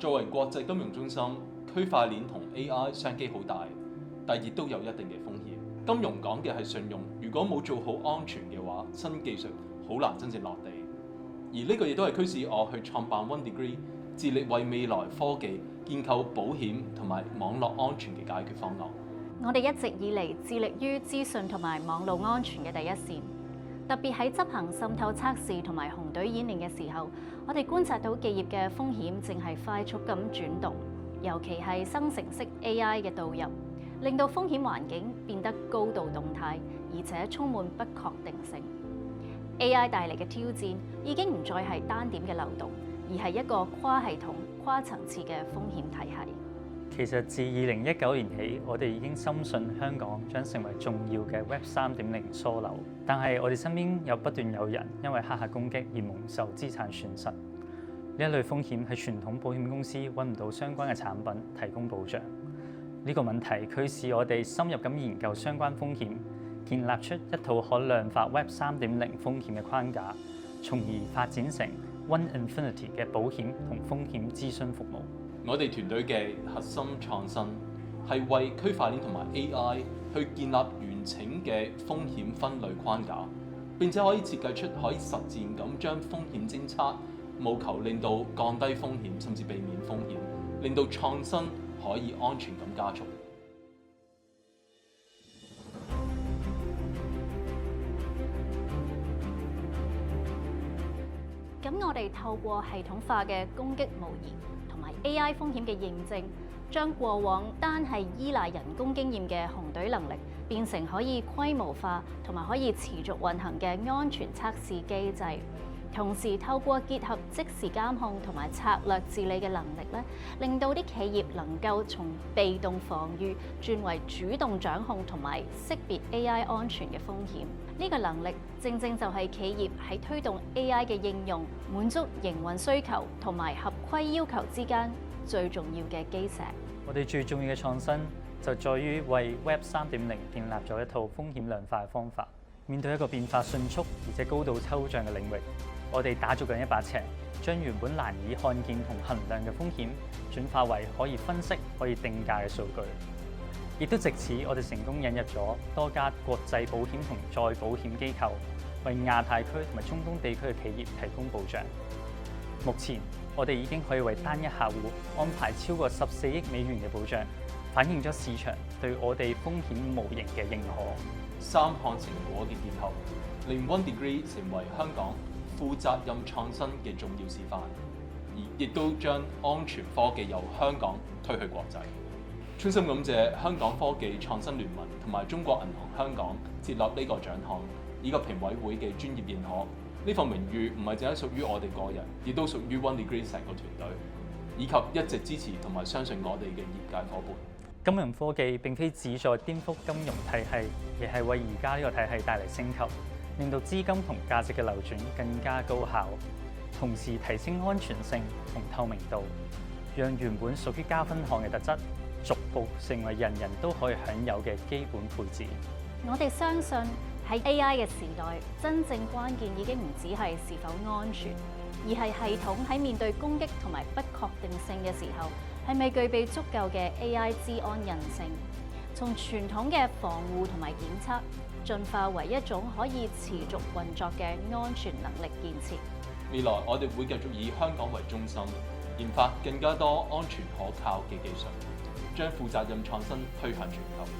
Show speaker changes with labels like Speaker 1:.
Speaker 1: 作為國際金融中心，區塊鏈同 AI 商機好大，但亦都有一定嘅風險。金融講嘅係信用，如果冇做好安全嘅話，新技術好難真正落地。而呢個亦都係驅使我去創辦 OneDegree， 致力為未來科技建構保險同埋網絡安全嘅解決方案。
Speaker 2: 我哋一直以嚟致力於資訊同埋網絡安全嘅第一線，特別喺執行滲透測試同埋紅隊演練嘅時候，我哋觀察到企業嘅風險正係快速咁轉動，尤其係生成式 AI 嘅導入，令到風險環境變得高度動態，而且充滿不確定性。AI 帶嚟嘅挑戰已經唔再係單點嘅漏洞，而係一個跨系統、跨層次嘅風險體系。
Speaker 3: 其實自2019年起，我哋已經深信香港將成為重要嘅 Web 3.0樞紐，但係我哋身邊又不斷有人因為黑客攻擊而蒙受資產損失。呢一類風險係傳統保險公司揾唔到相關嘅產品提供保障。呢個問題驅使我哋深入咁研究相關風險，建立出一套可量化 Web 3.0風險嘅框架，從而發展成 One Infinity 嘅保險同風險諮詢服務。
Speaker 1: 我哋團隊嘅核心創新係為區塊鏈同埋 AI 去建立完整嘅風險分類框架，並且可以設計出可以實戰咁將風險偵測，務求令到降低風險，甚至避免風險，令到創新可以安全咁加速。
Speaker 2: 咁我哋透過系統化嘅攻擊模擬同埋 AI 風險嘅認證，將過往單係依賴人工經驗嘅紅隊能力，變成可以規模化同埋可以持續運行嘅安全測試機制。同時透過結合即時監控同埋策略治理嘅能力咧，令到啲企業能夠從被動防禦轉為主動掌控同埋識別 AI 安全嘅風險。呢個能力正正就係企業喺推動 AI 嘅應用、滿足營運需求同埋合規要求之間最重要嘅基石。
Speaker 3: 我哋最重要嘅創新就在於為 Web 3.0建立咗一套風險量化嘅方法。面對一個變化迅速而且高度抽象嘅領域，我哋打造緊一把尺，將原本難以看見同衡量嘅風險轉化為可以分析、可以定價嘅數據。亦都藉此，我哋成功引入咗多家國際保險同再保險機構，為亞太區同埋中東地區嘅企業提供保障。目前，我哋已經可以為單一客戶安排超過14億美元嘅保障，反映咗市場對我哋風險模型嘅認可。
Speaker 1: 三項成果嘅結合，令 OneDegree 成為香港負責任創新嘅重要示範，而亦都將安全科技由香港推去國際。衷心感謝香港科技創新聯盟同埋中國銀行香港設立呢個獎項，以及評委會嘅專業認可。呢份名譽唔係淨係屬於我哋個人，亦都屬於 OneDegree 成個團隊，以及一直支持同埋相信我哋嘅業界伙伴。
Speaker 3: 金融科技並非旨在顛覆金融體系，而係為而家呢個體系帶嚟升級，令到資金同價值嘅流轉更加高效，同時提升安全性同透明度，讓原本屬於加分項嘅特質逐步成為人人都可以享有嘅基本配置。
Speaker 2: 我哋相信喺 AI 嘅時代，真正關鍵已經唔只係是否安全，而係系統喺面對攻擊同埋不確定性嘅時候，係咪具備足夠嘅 AI 資安韌性？從傳統嘅防護同埋檢測，進化為一種可以持續運作嘅安全能力建設。
Speaker 1: 未來我哋會繼續以香港為中心，研發更加多安全可靠嘅技術，將負責任創新推向全球。